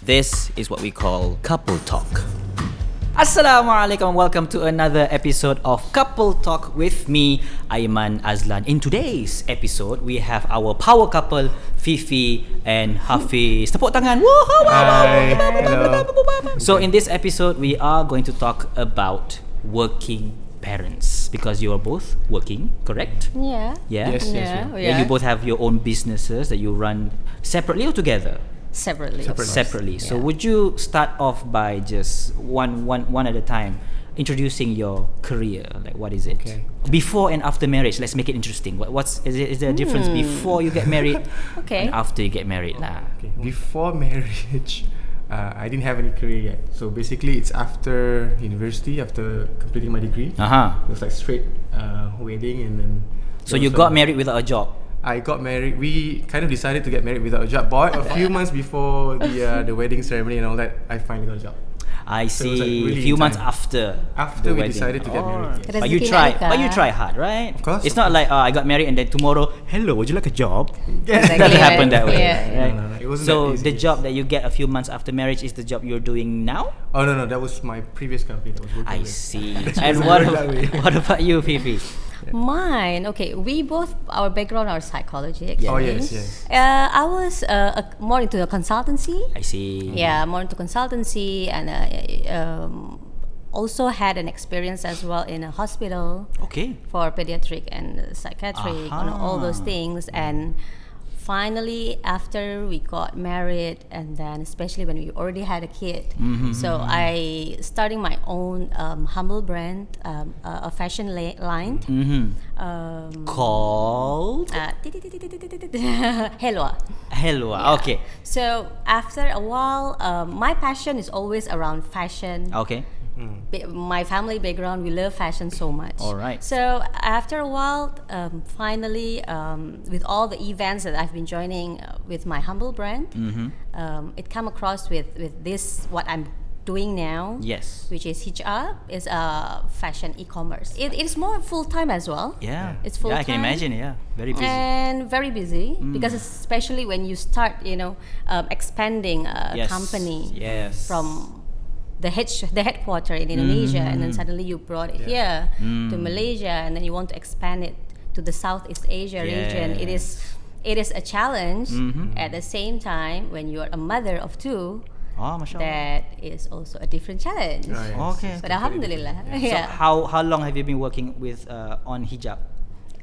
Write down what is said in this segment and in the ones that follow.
This is what we call couple talk. Assalamualaikum, welcome to another episode of Couple Talk with me, Aiman Azlan. In today's episode, we have our power couple, FIFI and Hafizh. Tepuk tangan. Hi. Hello. So in this episode, we are going to talk about working parents because you are both working, correct? Yeah. Yeah. Yes. Yeah. Yeah, you both have your own businesses that you run separately or together? Separately. So would you start off by just one at a time, introducing your career? Like, what is it? Okay. Before and after marriage. Let's make it interesting. Is there a difference before you get married Okay. and after you get married? Lah. Okay. Before marriage, I didn't have any career yet. So basically, it's after university, after completing my degree. It was like straight wedding, and then. So you got married without a job? I got married. We kind of decided to get married without a job. But a few months before the wedding ceremony and all that, I finally got a job. I So it was, see. like, really Few in months time. after After the we wedding. decided to get married. Yes. But you try hard, right? Of course, It's of not like I got married and then tomorrow, hello, would you like a job? Exactly, Doesn't happen right. that way, Yeah. right? No. It wasn't So that easy. the job that you get a few months after marriage is the job you're doing now? Oh no, that was my previous company that was working I with. see. And what about you, Fifi? Mine. Okay. We both, our background are psychology. Actually. Oh yes. I was more into the consultancy. I see. Yeah, more into consultancy, and also had an experience as well in a hospital Okay. for pediatric and psychiatric and all those things. And finally, after we got married, and then especially when we already had a kid, so I starting my own humble brand, a fashion line. Called Hello. Hello. Okay. So after a while, my passion is always around fashion. Okay. My family background, we love fashion so much. All right. So after a while, finally, with all the events that I've been joining with my humble brand, it come across with this what I'm doing now. Yes. Which is HijUp, is a fashion e-commerce. It's more full time as well. Yeah. It's full Yeah, I can time. imagine. Yeah. Very busy. And very busy because especially when you start, expanding a Yes. company Yes. from the headquarters in Indonesia, and then suddenly you brought it here to Malaysia, and then you want to expand it to the Southeast Asia region. It is a challenge. At the same time, when you are a mother of two, Oh, mashallah. that is also a different challenge. Oh, yes. Okay. But alhamdulillah, So how long have you been working with on hijab?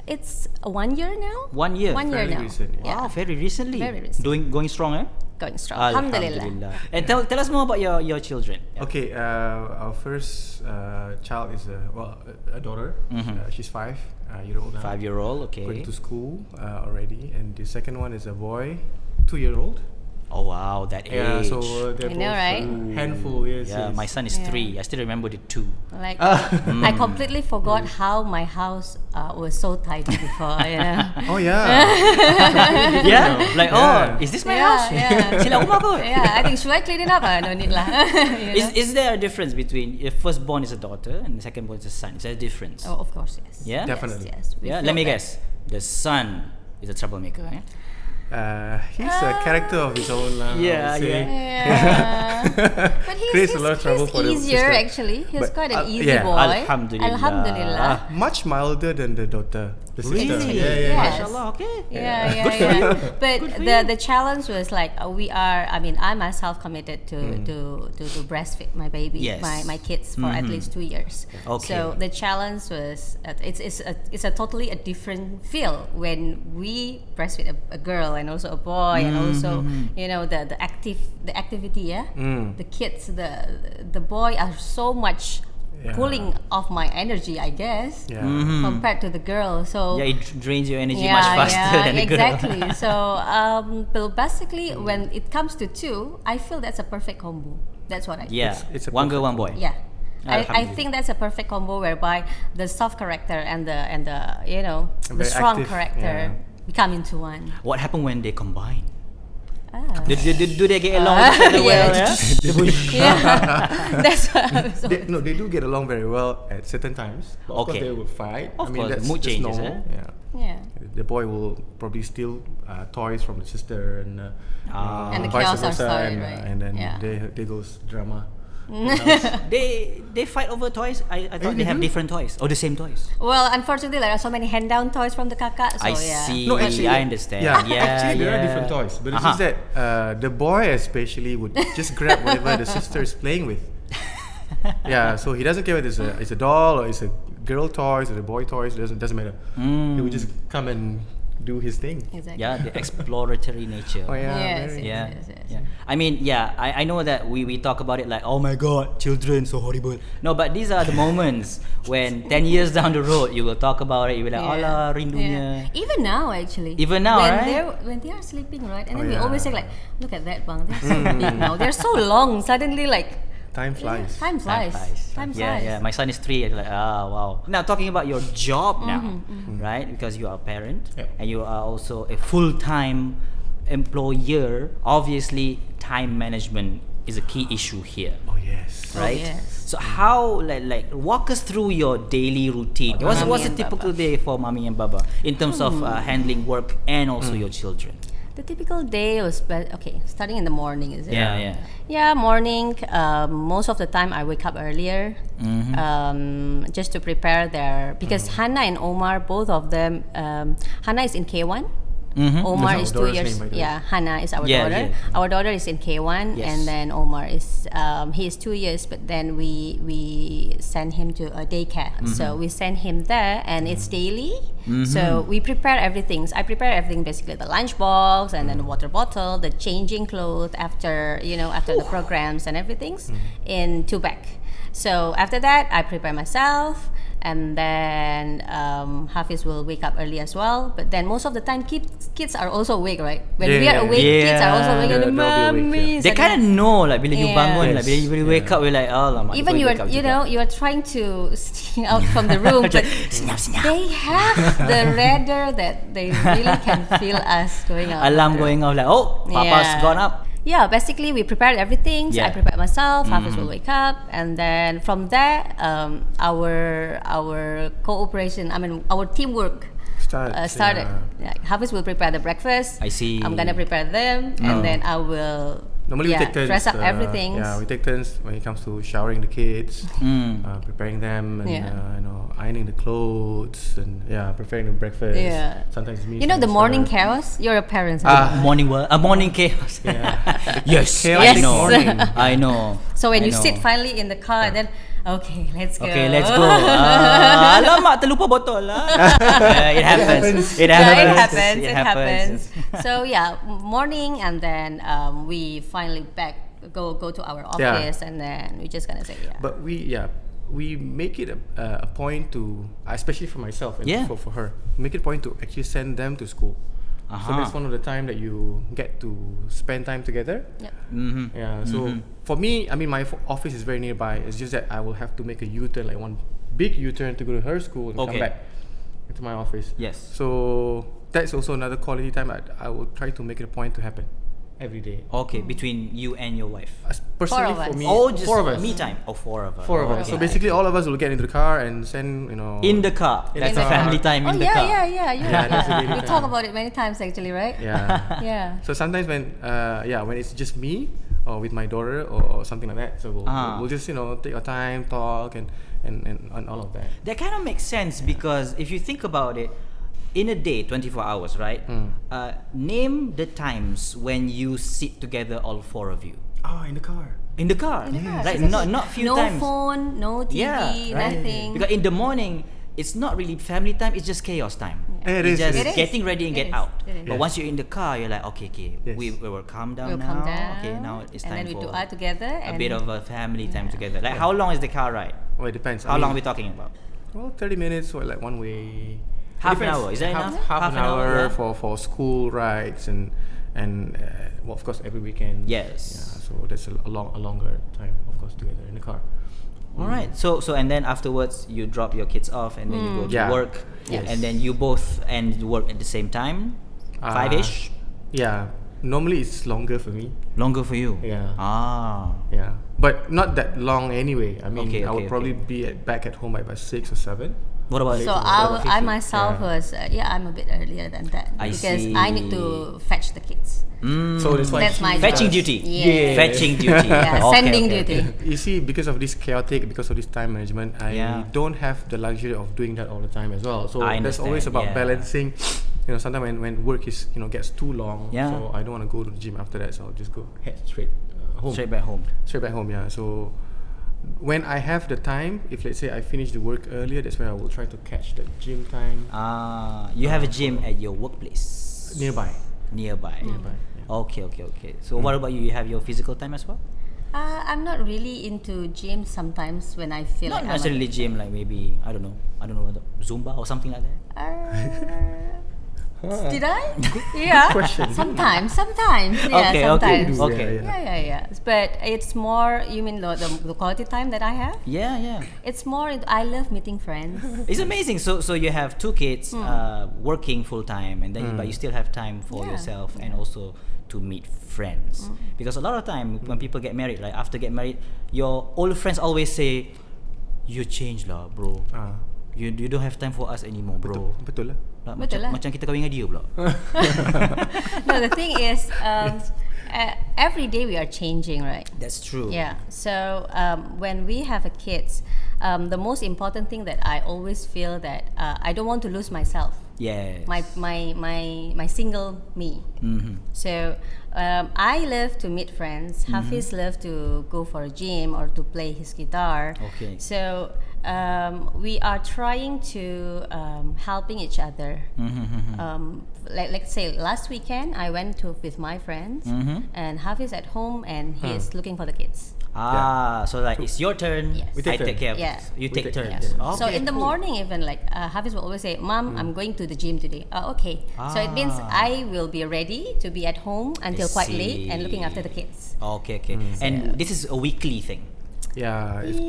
it's 1 year now. 1 year. 1 year Fairly now. recent, yeah. Wow, very recently. Very recently. Going strong, eh? Going strong. Alhamdulillah. And tell us more about your children. Okay, our first child is a daughter. She's 5-year-old now. 5-year-old. Okay. Going to school already, and the second one is a boy, 2-year-old. Oh wow, that Yeah, age. so they're I know, both right? handful. Yes. Yeah, yes. my son is 3. I still remember the 2. Like I completely forgot how my house was so tidy before. Oh yeah. Yeah. Like, Yeah. is this my house? Yeah. Sila rumah kot. Yeah, I think should I clean it up? No need lah. Is there a difference between your firstborn is a daughter and the secondborn is a son? Is there a difference? Oh, of course, yes. Yeah? Definitely. Yes. We Yeah. feel Let me that. guess. The son is a troublemaker. Eh? He's a character of his own. Yeah, I would say. Yeah. But Creates a lot of trouble for the easier sister. actually. He's But, quite an easy yeah. boy. Alhamdulillah. Alhamdulillah. Much milder than the daughter, the sister. Really? Yes. Mashallah. Okay. Yeah. But the challenge was like I myself committed to breastfeed my baby, Yes. my kids for at least 2 years. Okay. So the challenge was it's a totally a different feel when we breastfeed a girl and also a boy, and also the activity. The kids, the boy are so much pulling off my energy, I guess, Yeah. compared to the girl. So Yeah, it drains your energy much faster than a girl. exactly. So, but basically, when it comes to 2, I feel that's a perfect combo. That's what I feel. Yeah. It's a one girl, one boy. Yeah. I Alhamdulillah. think that's a perfect combo whereby the soft character and the the Very strong active, character become into one. What happened when they combine? Do they get along with each other well? That's what. They do get along very well at certain times. But of course they will fight. Of course, mood that's changes. normal. Yeah. The boy will probably steal toys from the sister and the vice chaos versa, started, right? and then Yeah. there goes drama. They fight over toys. I thought they have different toys or the same toys. Well, unfortunately, there are so many hand-down toys from the kakak. So I yeah. see. No, actually, I understand. Yeah, actually there are different toys, but it's just that the boy especially would just grab whatever the sister is playing with. Yeah, so he doesn't care whether it's a doll or it's a girl toys or a boy toys. Doesn't matter. He would just come and do his thing. Exactly. Yeah, the exploratory nature. Oh yeah, Yes, very. Yeah. I mean, I know that we talk about it like, oh my god, children so horrible. No, but these are the moments when 10 years down the road you will talk about it. You will like, Allah rindunya. Even now, actually. Even now, right? When they are sleeping, right? And then we always say like, look at that, bang. They're so big now. They're so long. Suddenly, like. Time flies. Time flies. Yeah. My son is 3. And like, wow. Now talking about your job now, right? Because you are a parent and you are also a full-time employer. Obviously, time management is a key issue here. Oh yes. Right. Oh, yes. So how like walk us through your daily routine. What's a typical day for Mommy and Baba in terms of handling work and also your children? The typical day was starting in the morning, is it? Yeah. Morning. Most of the time I wake up earlier, just to prepare because Hannah and Omar, both of them, Hannah is in K1. Omar is 2 years. Yeah, Hannah is our daughter. Our daughter is in K1, and then Omar is he is 2 years. But then we send him to a daycare. So we send him there, and it's daily. So we prepare everything. I prepare everything, basically the lunch box and then the water bottle, the changing clothes after the programs and everything in 2 bags. So after that, I prepare myself. And then Hafiz will wake up early as well. But then most of the time, kids are also awake, right? When we are awake, kids are also awake. And mommy, they kind of know, like bila you bangun, like bila you wake up, we're like, oh lama. Even you are trying to sneak out from the room, but they have the radar that they really can feel us going out. Alarm going off, like, oh, Papa's gone up. Yeah, basically we prepared everything. So I prepared myself. Hafiz will wake up, and then from there, our cooperation. Our teamwork started. Yeah. Hafiz will prepare the breakfast. I see. I'm gonna prepare them, and then I will. Normally we take turns. Dress up everything. Yeah, we take turns when it comes to showering the kids, preparing them, and ironing the clothes, and preparing the breakfast. Yeah. Sometimes me. The morning chaos. You're a parent. Morning chaos. Yeah. Yes. Yes. I know. So when you sit finally in the car, then okay, let's go. Alamak, terlupa botol lah. It happens. It happens. So morning, and then we finally go to our office, and then we just gonna say But we make it a point to, especially for myself and for her, make it a point to actually send them to school. So that's one of the time that you get to spend time together. So for me, my office is very nearby. It's just that I will have to make a U-turn, like one big U-turn to go to her school and come back into my office. Yes. So that's also another quality time I will try to make it a point to happen every day. Okay, between you and your wife. Personally, for me, just 4 of us. Me time. 4 of us. 4 of us. So basically, all of us will get into the car and send in the car. That's a family time in the car. Yeah. We talk about it many times actually, right? Yeah. So sometimes when it's just me or with my daughter or something like that, so we'll just take our time, talk and all of that. That kind of makes sense because if you think about it, in a day, 24 hours, right? Name the times when you sit together, all 4 of you. In the car. In the car, right? Not few times. No phone, no TV, nothing. Because in the morning, it's not really family time. It's just chaos time. It is. Just getting ready and get out. But Yes. once you're in the car, you're like, okay, we will calm down now. Okay, now it's time and then for we do together a bit of a family time together. Like, how long is the car ride? Well, it depends. How long are we talking about? Well, 30 minutes or like one way. Half an hour, is that enough? Half an hour for school rides and of course every weekend. Yes. Yeah, so that's a longer time, of course, together in the car. All right. So and then afterwards you drop your kids off and then you go to work. Yes. And then you both end work at the same time, 5ish. Yeah. Normally it's longer for me. Longer for you? Yeah. Yeah. But not that long anyway. I mean, Okay, I would probably be back at home by about 6 or 7. What about So I myself was I'm a bit earlier than that because I need to fetch the kids. So that's my fetching job. duty. Yeah. Fetching duty. Sending duty. You see, because of this because of this time management, I don't have the luxury of doing that all the time as well. So that's always about balancing. Sometimes when work is gets too long, so I don't want to go to the gym after that. So I'll just go head straight home. Straight back home. Yeah. So when I have the time, if let's say I finish the work earlier, that's when I will try to catch the gym time. You have a gym at your workplace? Nearby. Yeah. Okay. So what about you? You have your physical time as well? I'm not really into gym sometimes when I feel Not like necessarily gym, like maybe I don't know, Zumba or something like that. Did I? Yeah. Sometimes. Yeah, sometimes. Okay. Yeah. But it's more. You mean the quality time that I have? Yeah. It's more. I love meeting friends. It's amazing. So you have 2 kids working full time, and then but you still have time for yourself and also to meet friends. Because a lot of time when people get married, like after get married, your old friends always say, "You changed lah, bro. You don't have time for us anymore, bro." Betul lah. Macam kita kahwin dengan dia pula. No, the thing is, every day we are changing, right? That's true. Yeah. So when we have a kids, the most important thing that I always feel that I don't want to lose myself. Yes. My single me. So I love to meet friends. Hafiz love to go for a gym or to play his guitar. Okay. So we are trying to helping each other. Like say last weekend I went with my friends and Hafiz at home and he is looking for the kids. So like it's your turn. Yes. I take care of it. You take turns. Yeah. So in the morning even like Hafiz will always say, "Mom, I'm going to the gym today." Okay. So it means I will be ready to be at home until quite late and looking after the kids. Okay. And this is a weekly thing. Yeah, it's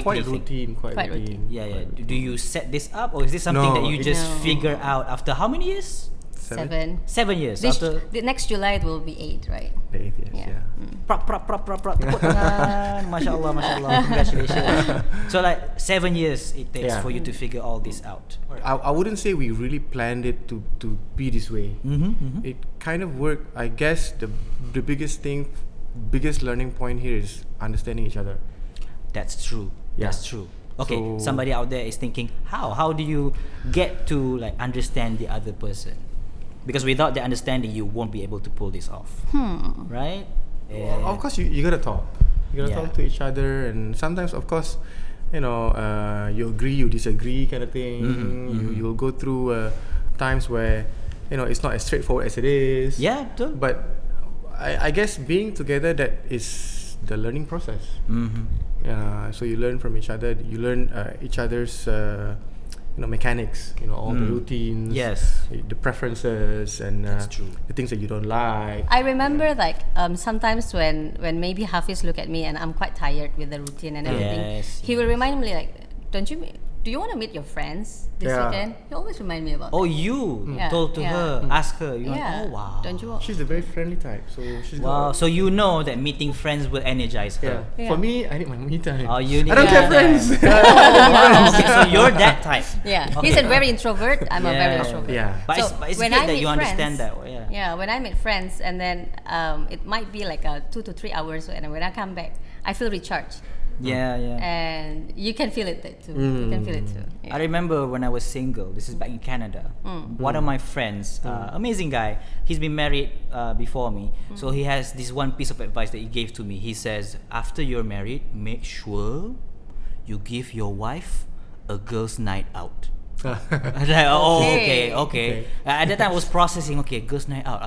quite routine. Quite routine. Yeah. Do you set this up, or is this something that you just figure out after how many years? 7 years. The next July it will be 8, right? The 8 years, yeah. Prap. Tepuk tangan. Masya Allah. Congratulations. So like 7 years it takes for you to figure all this out. I wouldn't say we really planned it to be this way. It kind of worked. I guess the biggest learning point here is understanding each other. That's true. Yeah. That's true. Okay, so somebody out there is thinking, how do you get to like understand the other person? Because without the understanding, you won't be able to pull this off, right? Well, of course, you gotta talk. You gotta talk to each other, and sometimes, of course, you agree, you disagree, kind of thing. You'll go through times where it's not as straightforward as it is. Yeah, too. But I guess being together, that is the learning process. So you learn from each other. You learn each other's mechanics, all the routines, the preferences, and the things that you don't like. I remember like sometimes when maybe Hafiz look at me and I'm quite tired with the routine and everything, he will remind me like, do you want to meet your friends this weekend? He always remind me about that. You told to her, ask her. Wow. Don't you? She's a very friendly type, so she's So you know that meeting friends will energize her. For me, I need my me time. You need I don't have friends. Okay, so you're that type. Yeah. He's a very introvert. I'm a very extrovert. Yeah. But it's good that you understand that. Yeah. When I meet friends and then it might be like 2 to 3 hours, and when I come back, I feel recharged. Yeah. And you can feel it too. You can feel it too. Yeah. I remember when I was single. This is back in Canada. One of my friends, amazing guy. He's been married before me, so he has this one piece of advice that he gave to me. He says, after you're married, make sure you give your wife a girls' night out. Okay. At that time I was processing. Okay, girls' night out.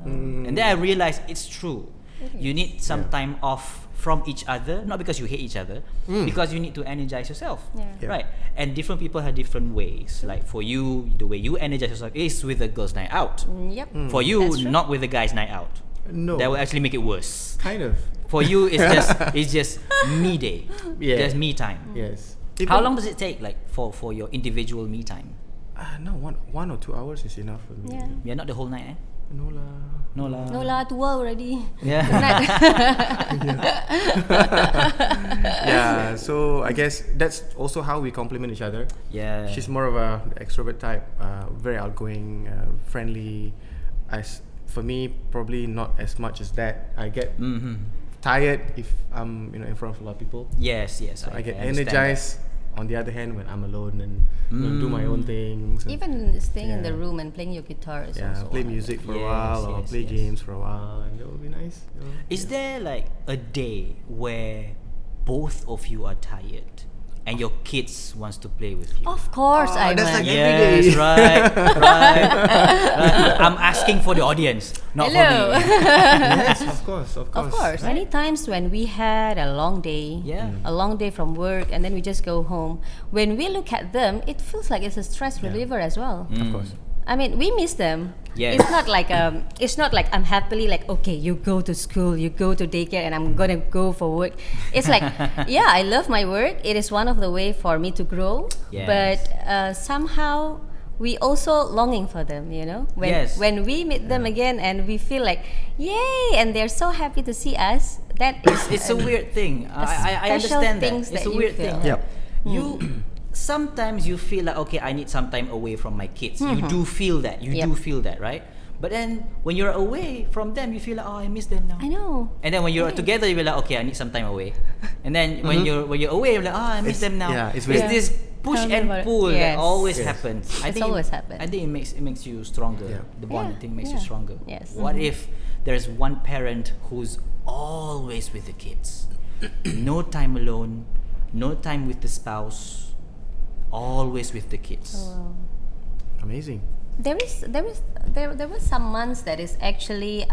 And then I realized it's true. You need some time off from each other, not because you hate each other, because you need to energize yourself, right? And different people have different ways. Like for you, the way you energize yourself is with a girls' night out. For you, not with a guy's night out. No, that will actually make it worse. Kind of. For you, it's just me day. Just me time. Yes. How long does it take, like for your individual me time? No, 1 or 2 hours is enough for me. Yeah, not the whole night. No lah. No lah, tua already. Yeah. Yeah, so I guess that's also how we complement each other. Yeah. She's more of a extrovert type, very outgoing, friendly. As for me, probably not as much as that. I get tired if I'm in front of a lot of people. Yes. So I get understand energized. On the other hand, when I'm alone and do my own things. Even staying in the room and playing your guitar is also play one. music for a while or play games for a while, and that would be nice. Is there like a day where both of you are tired and your kids wants to play with you? Of course, I that's like Yes, every day. right. I'm asking for the audience, not Hello. for me. Yes, of course. Of course. Many times when we had a long day, a long day from work, and then we just go home, when we look at them, it feels like it's a stress reliever as well. Of course. I mean, we miss them. Yes. It's not like I'm happily like, okay, you go to school, you go to daycare, and I'm gonna go for work. It's like, yeah, I love my work. It is one of the way for me to grow. Yes. But somehow we also longing for them. When we meet them again and we feel like, yay, and they're so happy to see us. That is It's a weird thing. I understand that. It's a weird thing. Yep. You sometimes you feel like, okay, I need some time away from my kids. You do feel that. Do feel that, right? But then when you're away from them, you feel like, oh, I miss them now. I know. And then when you're together, you're like, okay, I need some time away. And then when you're away, you're like, oh, I miss them now. Yeah, it's There's weird. this push and pull that always happens. It's always happens. I think it makes you stronger. Yeah. The bonding thing makes you stronger. Yes. What if there's one parent who's always with the kids, no time alone, no time with the spouse, always with the kids? Amazing. There were some months that is actually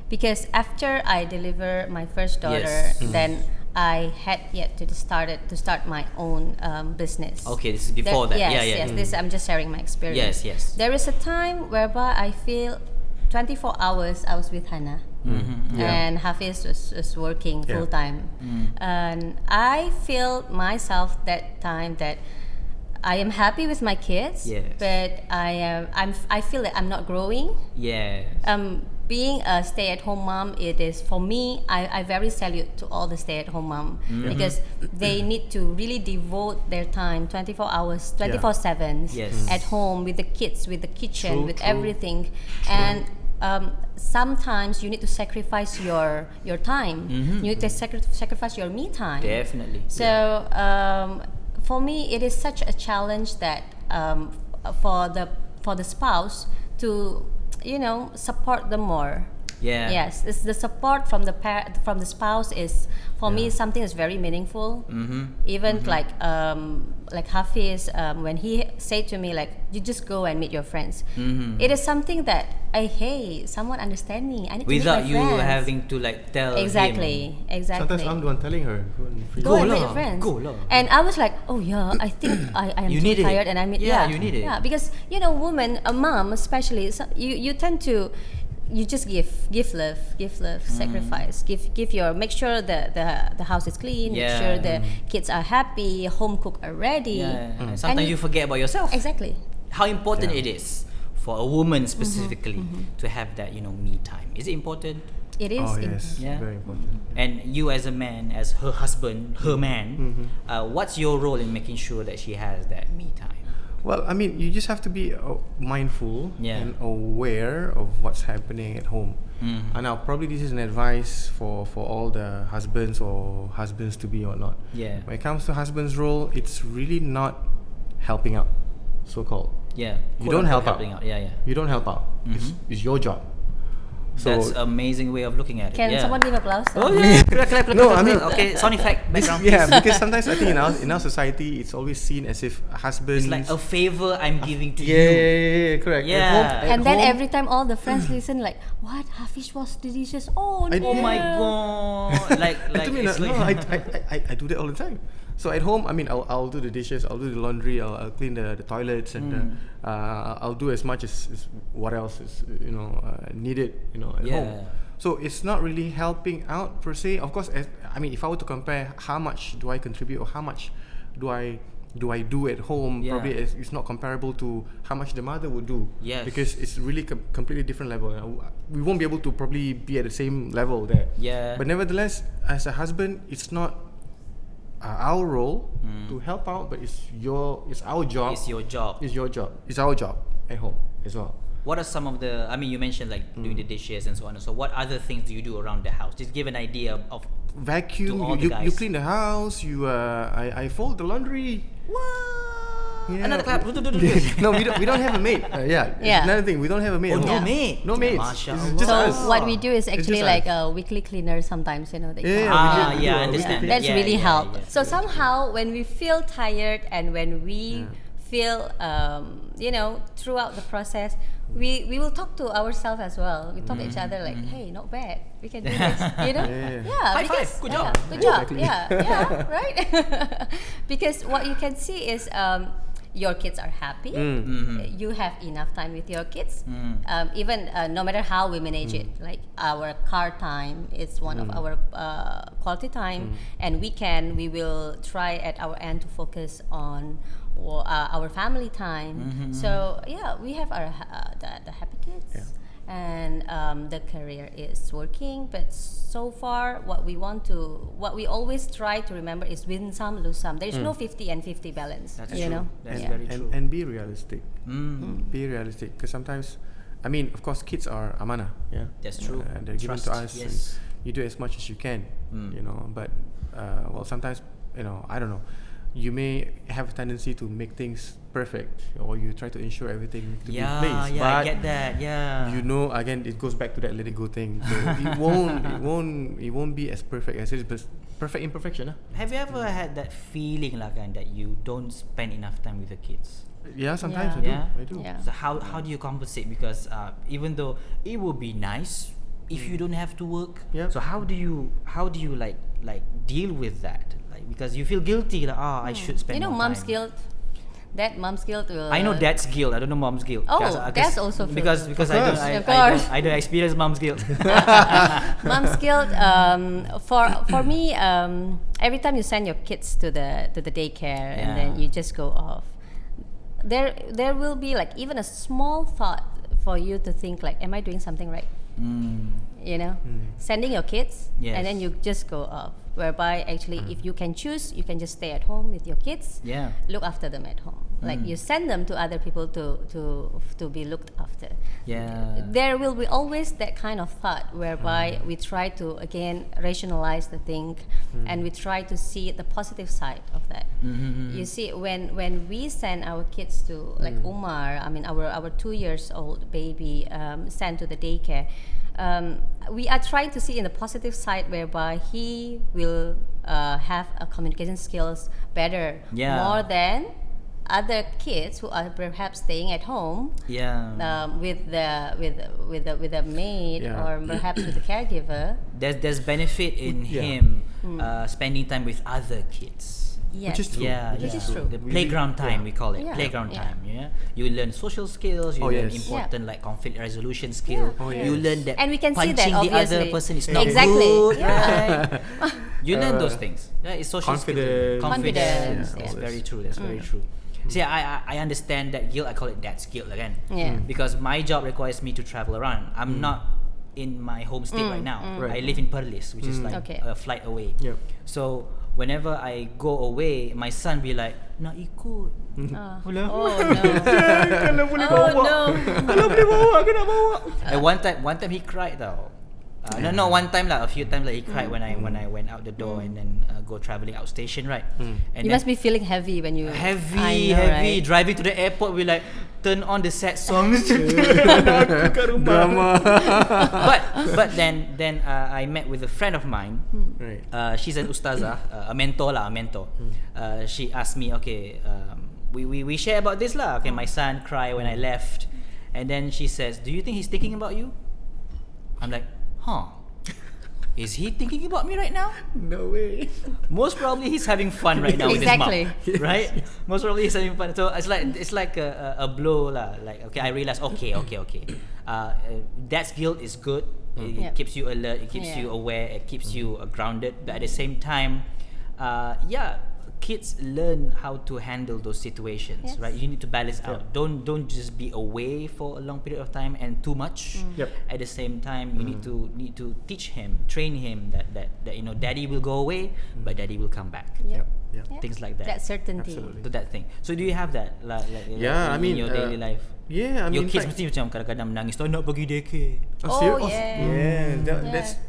because after I deliver my first daughter, then I had yet to start my own business. Okay, this is before that. Yes. This I'm just sharing my experience. Yes. There is a time whereby I feel 24 hours I was with Hannah. And Hafiz was working full time, and I feel myself that time that I am happy with my kids, but I feel that I'm not growing. Yes. Being a stay-at-home mom, it is for me. I very salute to all the stay-at-home mom because they need to really devote their time 24 hours, 24/7 at home with the kids, with the kitchen, with everything, and sometimes you need to sacrifice your time. You need to sacrifice your me time. Definitely. So for me, it is such a challenge that for the spouse to support them more. Yeah. Yes, it's the support from the spouse is for me something that's very meaningful. Even like Hafiz, when he said to me like, you just go and meet your friends. It is something that someone understand me. I need without to meet you my friends. having to like tell Exactly. him. Sometimes I'm the one telling her, Go and meet your friends. Go lah. And I was like, oh yeah, I think I am You too need it. tired, and I mean, Yeah, you need it. Yeah, because woman, a mom especially, you tend to. You just give love, sacrifice, make sure the house is clean, make sure the kids are happy, home cooked already. Yeah. Sometimes you forget about yourself. Exactly. How important it is for a woman specifically to have that me time. Is it important? It is. Oh yes, Yeah. very important. And you as a man, as her husband, her man, what's your role in making sure that she has that me time? Well, I mean, you just have to be mindful and aware of what's happening at home. And now, probably this is an advice for all the husbands or husbands to be or not. Yeah. When it comes to husband's role, it's really not helping out, so called. Yeah. You don't help out. Helping out. Yeah. You don't help out. It's your job. So That's an amazing way of looking at it. Can someone give applause? Oh yeah. Clap. No, I mean- okay, sound effect background. yeah, because sometimes I think in our society, it's always seen as if husbands. It's like a favor I'm giving to you. Yeah, correct. Yeah. At And then home- every time all the friends listen, like, what? Hafiz was delicious. Oh no! Oh my god! like to me, it's no, like I do that all the time. So at home, I mean, I'll do the dishes, I'll do the laundry, I'll clean the toilets, and I'll do as much as what else is needed at home. So it's not really helping out per se. Of course, if I were to compare how much do I contribute or how much do I do I do at home? Probably it's not comparable to how much the mother would do. Yes. Because it's really completely different level. We won't be able to probably be at the same level there. Yeah. But nevertheless, as a husband, it's not our role to help out, but it's our job. It's your job. It's your job. It's our job at home as well. What are some of the? I mean, you mentioned like doing the dishes and so on. So, what other things do you do around the house? Just give an idea of vacuum. to all the You guys. clean the house. I fold the laundry. What? Yeah. Another clap. No, we don't have a maid. It's another thing. We don't have a maid. Oh, at no home. maid. No maids. Masya It's Allah. just So us. what we do is actually just like us. a weekly cleaner sometimes, they Yeah, call we do. I understand. That's Yeah, really yeah, help. yeah. So somehow when we feel tired and when we feel throughout the process, we will talk to ourselves as well. We talk to each other like, hey, not bad, we can do this. High five. Good job. Good job. Exactly. Yeah, right. Because what you can see is your kids are happy. You have enough time with your kids. Even no matter how we manage it, like our car time is one of our quality time, and we will try at our end to focus on our family time. So we have our the happy kids, and the career is working. But so far, what we always try to remember is win some, lose some. There is no 50 and 50 balance. That's you true. know. That's very true. And be realistic. Be realistic, because sometimes, I mean, of course, kids are amanah. Yeah, That's true. And they're given Trust, to us. yes. And you do as much as you can. But sometimes, I don't know. You may have a tendency to make things perfect, or you try to ensure everything to be in place. Yeah, I But get that. Yeah. again, it goes back to that let it go thing. So it won't be as perfect as it is, but perfect imperfection. Have you ever had that feeling like that you don't spend enough time with the kids? Yeah, sometimes Yeah. I do. Yeah. So how do you compensate? Because even though it would be nice if you don't have to work, so how do you like deal with that? Like, because you feel guilty, like I should spend more mom's time. guilt. That mom's guilt will. I know dad's guilt. I don't know mom's guilt. Oh, 'Cause, that's also feel because guilt. because Of course. I don't experience mom's guilt. Mom's guilt. For me, every time you send your kids to the daycare and then you just go off, there will be like even a small thought for you to think like, am I doing something right? Sending your kids and then you just go off. Whereby actually, if you can choose, you can just stay at home with your kids. Yeah. Look after them at home. Like you send them to other people to be looked after. Yeah. There will be always that kind of thought whereby we try to again rationalize the thing, and we try to see the positive side of that. You see, when we send our kids to like Umar, I mean our 2 years old baby sent to the daycare. We are trying to see in the positive side whereby he will have a communication skills better more than other kids who are perhaps staying at home with a maid or perhaps with a caregiver. There's benefit in him spending time with other kids. Yes. Which is true. Which is true. The playground time, we call it. Yeah. Playground Yeah. time. Yeah. You learn social skills. You learn important like conflict resolution skill. Yeah. You learn that And we can see punching that, the other obviously. person is not Exactly. good. Yeah. Right? You learn those things. Yeah, it's social Confidence. Confidence. Yeah, That's all very true. That's very true. See, I understand that guilt. I call it dad's guilt again. Yeah. Because my job requires me to travel around. I'm not in my home state right now. I live in Perlis, which is like a flight away. Yep. So whenever I go away, my son be like, nak ikut. Oh no. Kalau boleh Oh no. Kalau boleh bawa, aku nak bawa. And one time he cried though. No, one time lah. A few times like he cried when I went out the door and then go traveling outstation, right? And You must be feeling heavy when you heavy, I know, heavy. right? Driving to the airport, we like turn on the sad songs. Drama. but then I met with a friend of mine. Right. She's an ustazah, a mentor. She asked me, okay, we share about this lah. Okay, my son cried when I left, and then she says, do you think he's thinking about you? I'm like, is he thinking about me right now? No way. Most probably he's having fun right now with his Exactly. mom, right? Most probably he's having fun. So it's like a blow lah. Like, okay, I realized, okay. Dad's guilt is good. It keeps you alert. It keeps you aware. It keeps you grounded. But at the same time, kids learn how to handle those situations, right? You need to balance out. Don't just be away for a long period of time and too much. At the same time, you need to teach him, train him that daddy will go away, but daddy will come back. Things like that. That certainty. To that thing. So do you have that in your daily life? Yeah, I your mean, kids mesti macam kadang-kadang menangis, tak nak pergi daycare. That's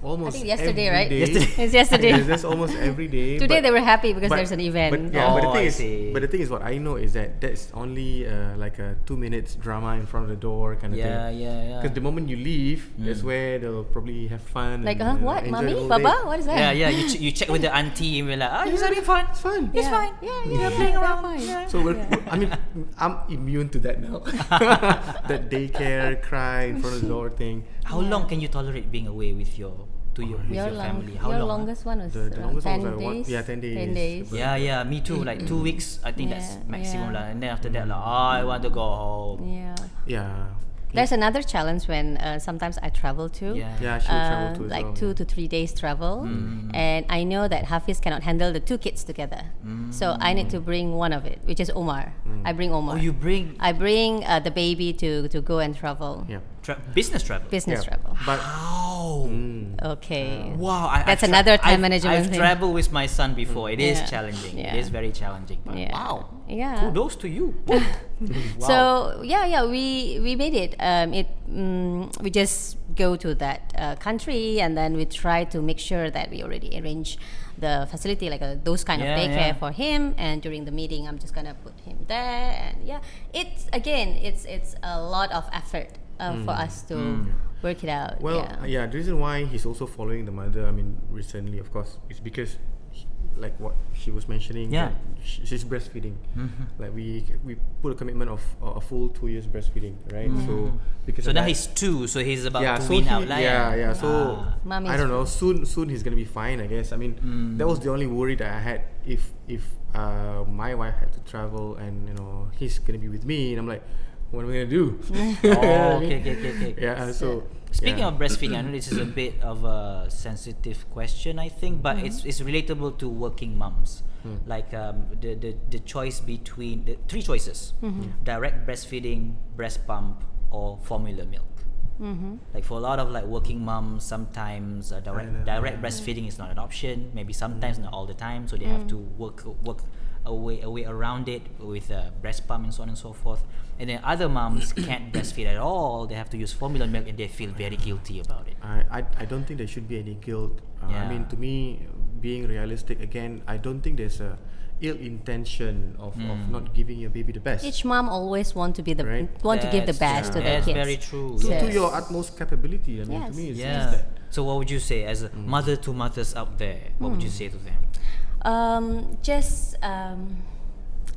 almost I think yesterday, right? day. It's yesterday. That's almost every day. Today they were happy because there's an event. But the thing is, what I know is that's only like a 2 minutes drama in front of the door kind of thing. Because the moment you leave, that's where they'll probably have fun. Like, and, what, mommy, day. baba, what is that? You check with the auntie and we're like, he's having fun. It's fun. It's fine. Yeah, playing around. So I mean, I'm immune to that now. That daycare cry in front of the door thing. How long can you tolerate being away with your family? How your long? longest one was The longest 10 one was days. 10 days. 10 days. Yeah, me too. Like 2 weeks, I think that's maximum lah. And then after that, I want to go home. Yeah. There's another challenge when sometimes I travel too. Yeah, she would travel too. Like 2 to 3 days travel, and I know that Hafiz cannot handle the 2 kids together. So I need to bring one of it, which is Omar. I bring Omar. You bring? I bring the baby to go and travel. Yeah. Business travel. Business travel. But Okay. Wow, that's another time management I've thing. traveled with my son before. It is challenging. Yeah. It is very challenging. But wow. Yeah. Kudos to you. Wow. So we made it. We just go to that country, and then we try to make sure that we already arrange the facility, like those kind of daycare for him. And during the meeting, I'm just gonna put him there. And it's a lot of effort for us to work it out. Well, the reason why he's also following the mother, I mean, recently, of course, is because like what she was mentioning, she's breastfeeding. Like we put a commitment of a full 2 years breastfeeding, right? So because now he's 2, so he's about to so wean out. So I don't know. Soon he's gonna be fine, I guess. I mean, that was the only worry that I had. If my wife had to travel and he's gonna be with me, and I'm like, what am I gonna do? Okay. Yeah. So speaking of breastfeeding, I know this is a bit of a sensitive question, I think, but it's relatable to working mums. Like the choice between the 3 choices: direct breastfeeding, breast pump, or formula milk. Like for a lot of like working moms, sometimes direct breastfeeding is not an option. Maybe sometimes, not all the time. So they have to work a way around it with breast pump and so on and so forth. And then other moms can't breastfeed at all. They have to use formula milk, and they feel very guilty about it. I don't think there should be any guilt. I mean, to me, being realistic again, I don't think there's a ill intention of not giving your baby the best. Each mom always want to be the to give the best to their That's kids. very true. To your utmost capability. I mean, to me, it's just that. So what would you say as a mother to mothers out there? What would you say to them? Just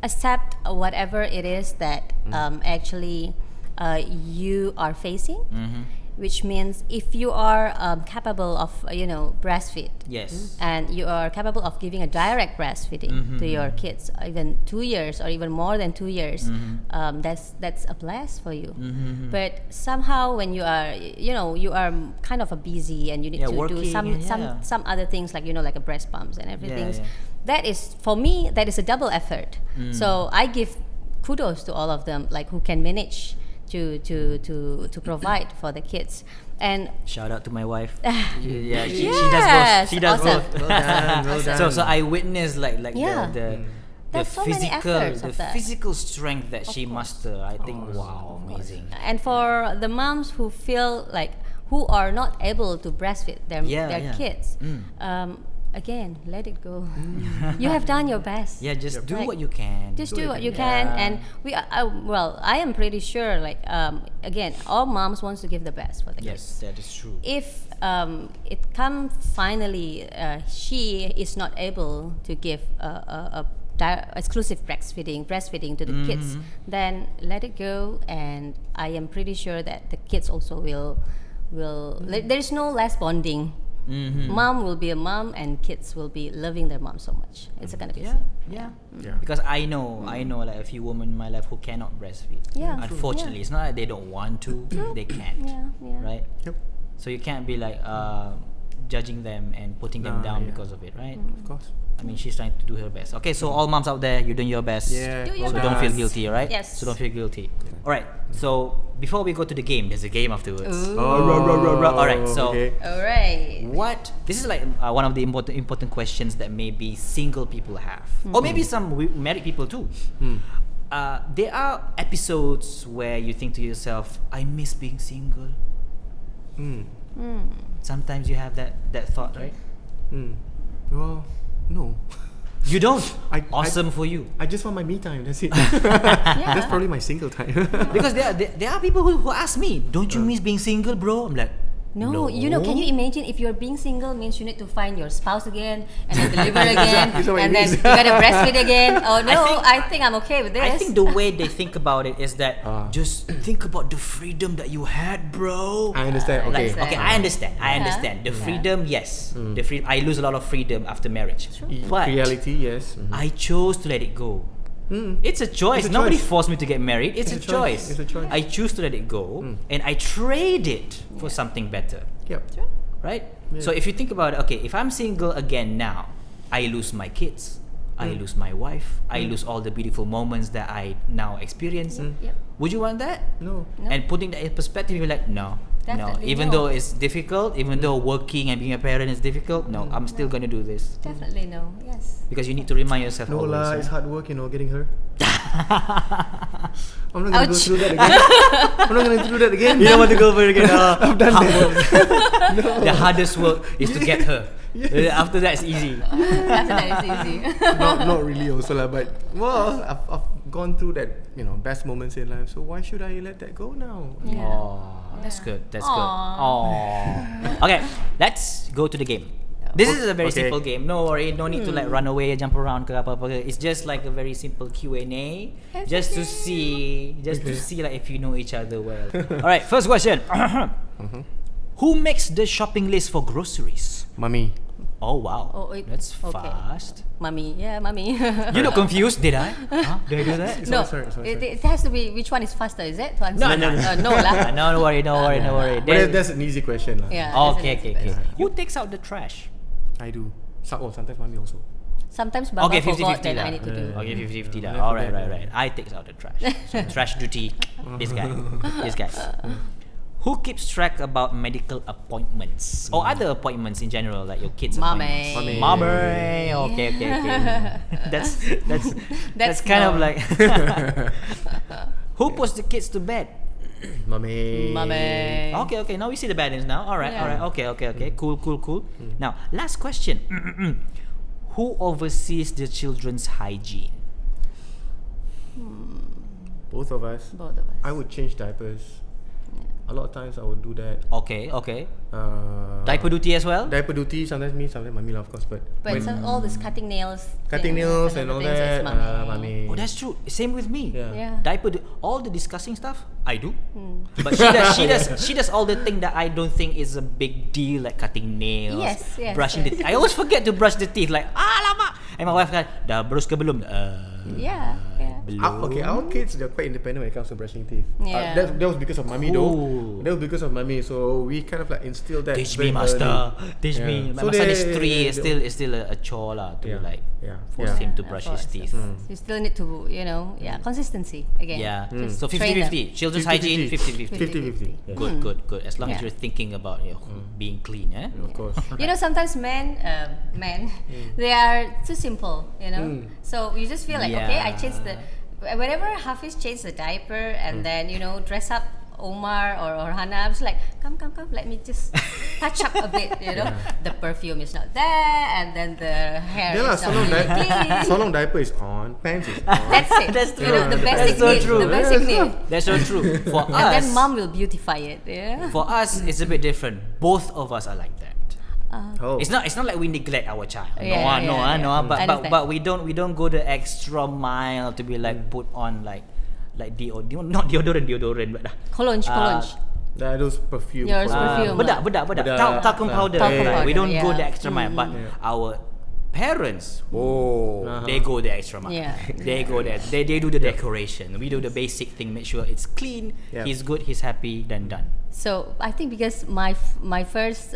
accept whatever it is that actually you are facing, which means if you are capable of breastfeed, and you are capable of giving a direct breastfeeding to your kids, even 2 years or even more than 2 years, that's a bless for you. But somehow when you are you are kind of busy and you need to do some other things, like like a breast pumps and everything. That is, for me, that is a double effort. So I give kudos to all of them, like who can manage to provide for the kids. And shout out to my wife. She does both. She does awesome. both. Well done. So I witnessed like the the physical strength that she mustered. I think amazing. And for the moms who feel like who are not able to breastfeed their kids, again, let it go. You have done your best. Yeah, just do what you can. Just do what you can, and I am pretty sure. Like again, all moms wants to give the best for the kids. Yes, that is true. If it comes finally, she is not able to give a exclusive breastfeeding to the kids, then let it go, and I am pretty sure that the kids also will. There's no less bonding. Mom will be a mom, and kids will be loving their mom so much. It's gonna be the same. Because I know like a few women in my life who cannot breastfeed. Unfortunately, it's not that they don't want to; they can't. Right. Yep. So you can't be like judging them and putting them down because of it, right? Of course. I mean, she's trying to do her best. Okay, so all moms out there, you're doing your best. Yeah. Do your So don't feel guilty, right? Yes. So don't feel guilty. All right. So before we go to the game, there's a game afterwards. Ooh. All right. So All right. what? This is like one of the important questions that maybe single people have, or maybe some married people too. There are episodes where you think to yourself, "I miss being single." Sometimes you have that thought, right? Well, no. You don't. I Awesome for you. I just want my me time. That's it. That's probably my single time. Because there are people who ask me, "Don't you miss being single, bro?" I'm like, No, you know, can you imagine if you're being single means you need to find your spouse again and then deliver again That's what it and then means. you gotta breastfeed again. Oh no, I I think I'm okay with this. I think the way they think about it is that just think about the freedom that you had, bro. I understand. Okay. Like, okay, I understand. I understand. The freedom, yes. The freedom. I lose a lot of freedom after marriage. But Reality, yes. I chose to let it go. It's a choice. It's a Nobody choice. forced me to get married. It's a choice. It's a choice. I choose to let it go, and I trade it for something better. Yep. Right? So if you think about it, okay, if I'm single again now, I lose my kids, I lose my wife, I lose all the beautiful moments that I now experience. Yep. Would you want that? No. And putting that in perspective, you're like, no. Definitely Even no. though it's difficult, even though working and being a parent is difficult, no, I'm still gonna do this. Definitely no. Yes. Because you need to remind yourself No always. lah, it's hard work, getting her. I'm not gonna go Ouch. through that again. I'm not gonna do that again. You don't want to go over it again. I've done that. The hardest work is to get her. After that, it's easy. After that it's easy. not really also lah, but well, I've gone through that, best moments in life. So why should I let that go now? Yeah. Oh, that's good. That's good. Aw. Oh. Okay, let's go to the game. This is a very Okay. simple game. No worry, no need to like run away, jump around ke apa-apa ke. It's just like a very simple Q&A, just to see like if you know each other well. All right, first question. Who makes the shopping list for groceries? Mummy. Oh wow, that's okay. fast. Mummy, yeah, mummy. You look confused. Did I? Huh? Did I do that? No, Sorry. it has to be which one is faster, is it? To answer? No. No lah. No worry. But that's an easy question lah. Yeah. Okay. that's an easy question. Who takes out the trash? I do. Sometimes Mummy also. Sometimes Baba Okay, forgot 50-50 then lah. I need to do. Okay, 50-50 lah. Yeah, All forget right. I takes out the trash. So, trash duty. This guy. Who keeps track about medical appointments or other appointments in general, like your kids' appointments? Mommy. Mommy. Okay. That's kind of no. like. Who puts the kids to bed? Mummy. Okay. Now we see the balance now. All right. Okay. Cool. Now, last question. Who oversees the children's hygiene? Both of us. Both of us. I would change diapers. A lot of times I would do that. Okay. Diaper duty as well? Diaper duty, sometimes me, sometimes Mummy lah, of course. But all this cutting nails. and all that, Mummy. Oh, that's true. Same with me. Yeah. All the disgusting stuff, I do. But she does all the thing that I don't think is a big deal, like cutting nails, Yes, brushing the yes. teeth. I always forget to brush the teeth. Like, lama. And my wife kan, dah berus ke belum? Yeah. Belum. Okay, our kids, they're quite independent when it comes to brushing teeth. Yeah. That was because of Mummy though. That was because of Mummy. So we kind of like instilled that. Teach me, very master. early. Teach Yeah. me. My So son is they- 3. they- It's still a chore lah to force Yeah. him to brush his teeth. You still need to, consistency again. Yeah. Just So train them. 50-50. Children's hygiene 50-50. 50-50. Good. As long as you're thinking about being clean, Of course. Sometimes men, they are too simple, So you just feel like, okay, I changed whenever Hafiz changed the diaper and then, dress up Omar or Hana, I was like, come, let me just touch up a bit, The perfume is not there and then the hair is not really clean. So long diaper is on, pants is on. That's it. That's true. The basic That's so need. true. The basic need. That's so true. For And then us, mom will beautify it. Yeah. for us, it's a bit different. Both of us are like that. Oh. It's not like we neglect our child. Yeah, No. I understand. But we don't go the extra mile to be like put on like not deodorant but Cologne. Those perfume. Yours perfume. bedak talcum powder. Talcum Right. We powder, don't go yeah. the extra mile, but our parents, they go the extra mile. Yeah. They go there. They do the decoration. We do the basic thing. Make sure it's clean. Yeah. He's good. He's happy. Then done. So I think because my first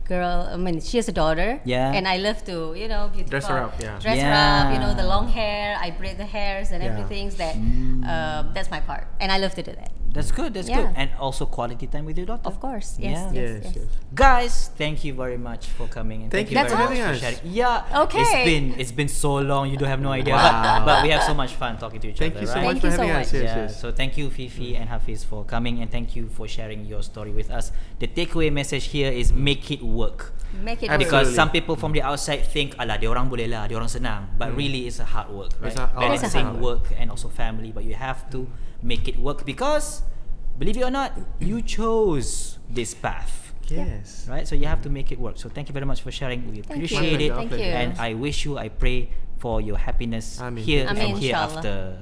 girl. I mean, she has a daughter. Yeah. And I love to, beautify, Dress her up, yeah. Dress her up. The long hair. I braid the hairs and everything. That's my part, and I love to do that. That's good. That's good. And also quality time with your daughter. Of course. Yes. Yeah. Yes. Guys, thank you very much for coming, and thank you very much for sharing. Yeah. Okay. It's been so long. You don't have no idea. Wow. But we have so much fun talking to each Thank other. you so right? much Thank for you so having us. much. Yes. So thank you, Fifi and Hafiz, for coming, and thank you for sharing your story with us. The takeaway message here is make it work. Make it Because work. some people from the outside think, alah, dia orang boleh lah, dia orang senang. But really, it's a hard work, right? It's a Balancing hard work and also family, but you have to make it work because, believe it or not, you chose this path. Yes. Right? So you have to make it work. So thank you very much for sharing. We appreciate it. Thank you. And I wish you, I pray for your happiness here and Amin, hereafter.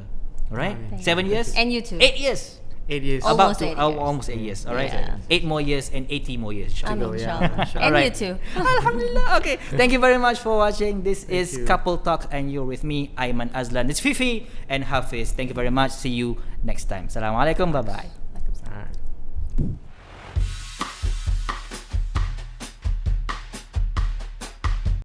Alright? Amin. 7 years? And you too. 8 years. 8 years. Almost 8 years. Almost 8 years. Alright? Yeah. 8 more years and 80 more years. Amin, Yeah. inshallah. And Alright. you too. Alhamdulillah. Okay. Thank you very much for watching. This is you. Couple Talk, and you're with me, Aiman Azlan. It's Fifi and Hafiz. Thank you very much. See you next time. Assalamualaikum. Bye bye. Alright.